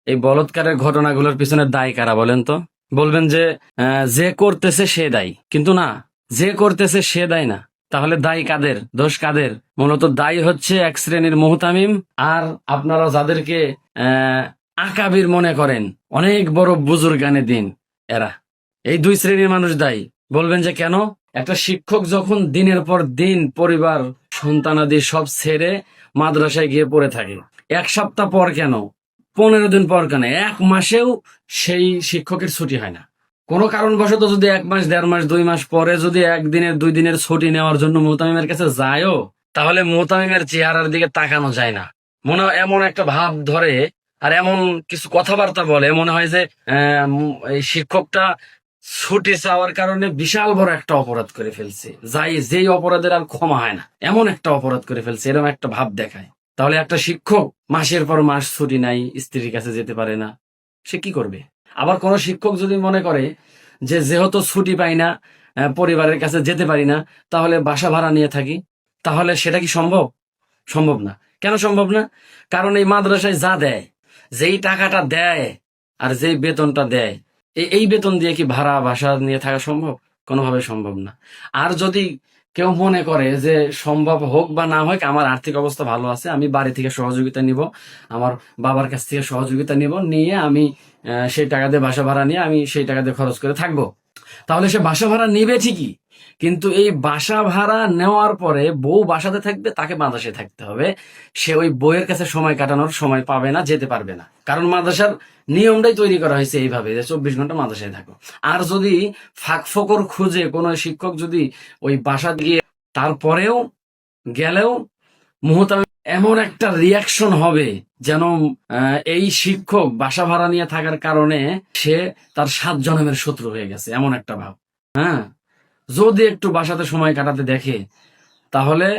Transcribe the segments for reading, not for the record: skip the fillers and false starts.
এই বলৎকারের ঘটনাগুলোর পিছনে দায়ী কারা বলেন তো? বলবেন যে যে করতেছে সে দায়ী, কিন্তু না, যে করতেছে সে দায়ী না। তাহলে দায়ী কাদের, দোষ কাদের? মূলত দায়ী হচ্ছে এক শ্রেণীর মুহতামিম আর আপনারা যাদেরকে আহ আকাবির মনে করেন, অনেক বড় বুজুর্গানে দিন, এরা, এই দুই শ্রেণীর মানুষ দায়ী। বলবেন যে কেন? একটা শিক্ষক যখন দিনের পর দিন পরিবার সন্তানাদি সব ছেড়ে মাদ্রাসায় গিয়ে পড়ে থাকে, এক সপ্তাহ পর কেন, 15 দিন পর কেন, এক মাসেও সেই শিক্ষকের ছুটি হয় না। কোনো কারণবশত যদি 1 মাস, 1.5 মাস, 2 মাস পরে যদি 1 দিনের 2 দিনের ছুটি নেওয়ার জন্য মোহতামিমের কাছে যায়ও, তাহলে মোহতামিমের চেহারার দিকে তাকানো যায় না। মনে হয় এমন একটা ভাব ধরে, আর এমন কিছু কথাবার্তা বলে, মনে হয় যে এই শিক্ষকটা ছুটি চাওয়ার কারণে বিশাল বড় একটা অপরাধ করে ফেলছে, যেই অপরাধের আর ক্ষমা হয় না, এমন একটা অপরাধ করে ফেলছে, এরকম একটা ভাব দেখায়। তাহলে একটা শিক্ষক মাসের পর মাস ছুটি নাই, স্ত্রীর কাছে যেতে পারে না, সে কি করবে? আবার কোন শিক্ষক যদি মনে করে যে যেহেতু ছুটি পাই না, পরিবারের কাছে যেতে পারি না, তাহলে বাসা ভাড়া নিয়ে থাকি, তাহলে সেটা কি সম্ভব? সম্ভব না। কেন সম্ভব না? কারণ এই মাদ্রাসায় যা দেয়, যেই টাকাটা দেয় আর যেই বেতনটা দেয়, এই বেতন দিয়ে কি ভাড়া বাসা নিয়ে থাকা সম্ভব? কোনোভাবে সম্ভব না। আর যদি কেউ মনে করে যে সম্ভব হোক বা না হোক, আমার আর্থিক অবস্থা ভালো আছে, আমি বাড়ি থেকে সহযোগিতা নিব, আমার বাবার কাছ থেকে সহযোগিতা নিব, নিয়ে আমি সেই টাকা দিয়ে বাসা ভাড়া নিয়ে আমি সেই টাকা দিয়ে খরচ করে থাকবো, তাহলে সে বাসা ভাড়া নিবে ঠিকই, কিন্তু এই বাসা ভাড়া নেওয়ার পরে বউ বাসাতে থাকবে, তাকে মাদ্রাসায় থাকতে হবে। সে ওই বউয়ের কাছে সময় কাটানোর সময় পাবে না, যেতে পারবে না, কারণ মাদ্রাসার নিয়মটাই তৈরি করা হয়েছে এইভাবে যে 24 ঘন্টা মাদ্রাসায় থাকো। আর যদি ফাঁক ফোকর খুঁজে কোনো শিক্ষক যদি ওই বাসা দিয়ে তারপরেও গেলেও, মুহূর্তে এমন একটা রিয়াকশন হবে যেন এই শিক্ষক বাসা ভাড়া নিয়ে থাকার কারণে সে তার 7 জন্মের শত্রু হয়ে গেছে, এমন একটা ভাব। হ্যাঁ, যদি একটু বাসাতে সময় কাটাতে দেখে, তাহলে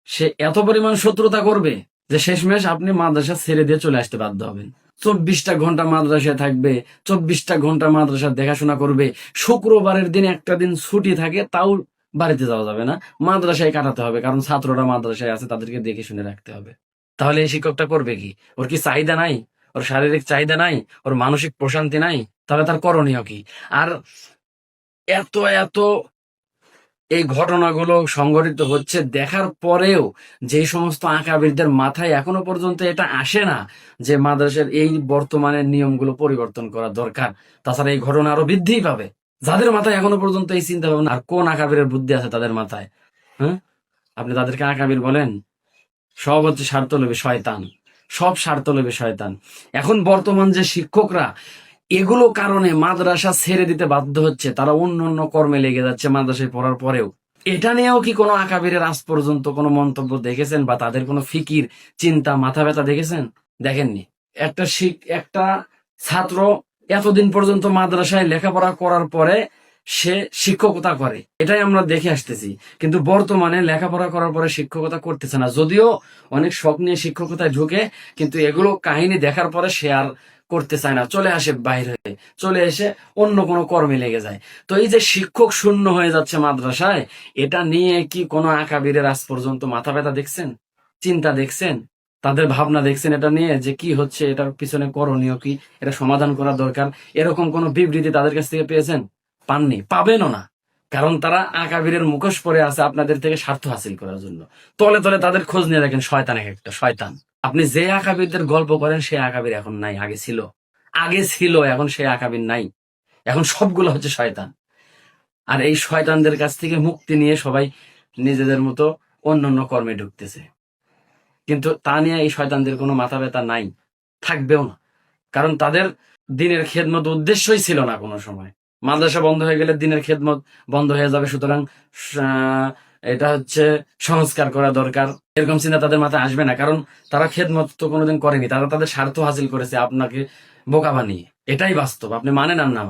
সে এত পরিমাণ শত্রুতা করবে যে শেষমেশ আপনি মাদ্রাসা ছেড়ে দিয়ে চলে আসতে বাধ্য হবেন। 24টা ঘন্টা মাদ্রাসায় থাকবে, 24টা ঘন্টা মাদ্রাসা দেখাশোনা করবে, শুক্রবারের দিন একটা দিন ছুটি থাকে, তাও বাড়িতে যাওয়া যাবে না, মাদ্রাসায় কাটাতে হবে, কারণ ছাত্ররা মাদ্রাসায় আছে, তাদেরকে দেখে শুনে রাখতে হবে। তাহলে এই শিক্ষকটা করবে কি? ওর কি চাহিদা নাই? ওর শারীরিক চাহিদা নাই? ওর মানসিক প্রশান্তি নাই? তাহলে তার করণীয় কি? আর এত এত এই ঘটনাগুলো সংঘটিত হচ্ছে দেখার পরেও যে সমস্ত আকাবিরদের মাথায় এখনো পর্যন্ত এটা আসে না যে মাদ্রাসার এই বর্তমানের নিয়মগুলো পরিবর্তন করা দরকার, তাছাড়া এই ঘটনা আরো বৃদ্ধিই পাবে। যাদের মাথায় এখনো পর্যন্ত এই চিন্তা ভাবনা, আর কোন আকাবিরের বুদ্ধি আছে তাদের মাথায়? হ্যাঁ, আপনি তাদেরকে আকাবির বলেন? সব হচ্ছে স্বার্থলোভী শয়তান, সব স্বার্থলোভী শয়তান। এখন বর্তমান যে শিক্ষকরা এগুলো কারণে মাদ্রাসা ছেড়ে দিতে বাধ্য হচ্ছে, তারা অন্য অন্য কর্মে লেগে যাচ্ছে মাদ্রাসায় পড়ার পরেও, এটা নিয়েও কি কোনো আকাবিরের আজ পর্যন্ত কোনো মন্তব্য দেখেছেন বা তাদের কোনো ফিকির, চিন্তা, মাথা ব্যথা দেখেছেন? দেখেননি। একটা ছাত্র এতদিন পর্যন্ত মাদ্রাসায় লেখাপড়া করার পরে সে শিক্ষকতা করে, এটাই আমরা দেখে আসতেছি। কিন্তু বর্তমানে লেখাপড়া করার পরে শিক্ষকতা করতেছে না, যদিও অনেক শখ নিয়ে শিক্ষকতায় ঢুকে, কিন্তু এগুলো কাহিনী দেখার পরে সে আর করতে চায় না, চলে আসে বাইরে, চলে এসে অন্য কোনো কর্মে লেগে যায়। তো এই যে শিক্ষক শূন্য হয়ে যাচ্ছে মাদ্রাসায়, এটা নিয়ে কি কোনো আকাবিরের আজ পর্যন্ত মাথা ব্যথা দেখছেন, চিন্তা দেখছেন, তাদের ভাবনা দেখছেন এটা নিয়ে যে কি হচ্ছে, এটার পিছনে করণীয় কি, এটা সমাধান করা দরকার, এরকম কোনো বিবৃতি তাদের কাছ থেকে পেয়েছেন? পাননি, পাবেনও না। কারণ তারা আকাবিরের মুখোশ পরে আছে আপনাদের থেকে স্বার্থ হাসিল করার জন্য। তলে তলে তাদের খোঁজ নিয়ে দেখেন, শয়তান এক একটা শয়তান। আপনি যে আকাবিরদের গল্প করেন সে আকাবির এখন নাই, আগে ছিল, আগে ছিল, এখন সে আকাবির নাই, এখন সবগুলো হচ্ছে শয়তান। আর এই শয়তানদের কাছ থেকে মুক্তি নিয়ে সবাই নিজেদের মতো অন্য অন্য কর্মে ঢুকতেছে, কিন্তু তা নিয়ে এই শয়তানদের কোনো মাথা ব্যথা নাই, থাকবেও না। কারণ তাদের দিনের খেদমত উদ্দেশ্যই ছিল না কোনো সময়। মাদ্রাসা বন্ধ হয়ে গেলে দিনের খেদমত বন্ধ হয়ে যাবে, সুতরাং এটা হচ্ছে সংস্কার করা দরকার, এরকম চিন্তা তাদের মাথায় আসবে না। কারণ তারা খেদমত তো কোনোদিন করেনি, তারা তাদের স্বার্থ হাসিল করেছে আপনাকে বোকা বানিয়ে, এটাই বাস্তব, আপনি মানেন আর না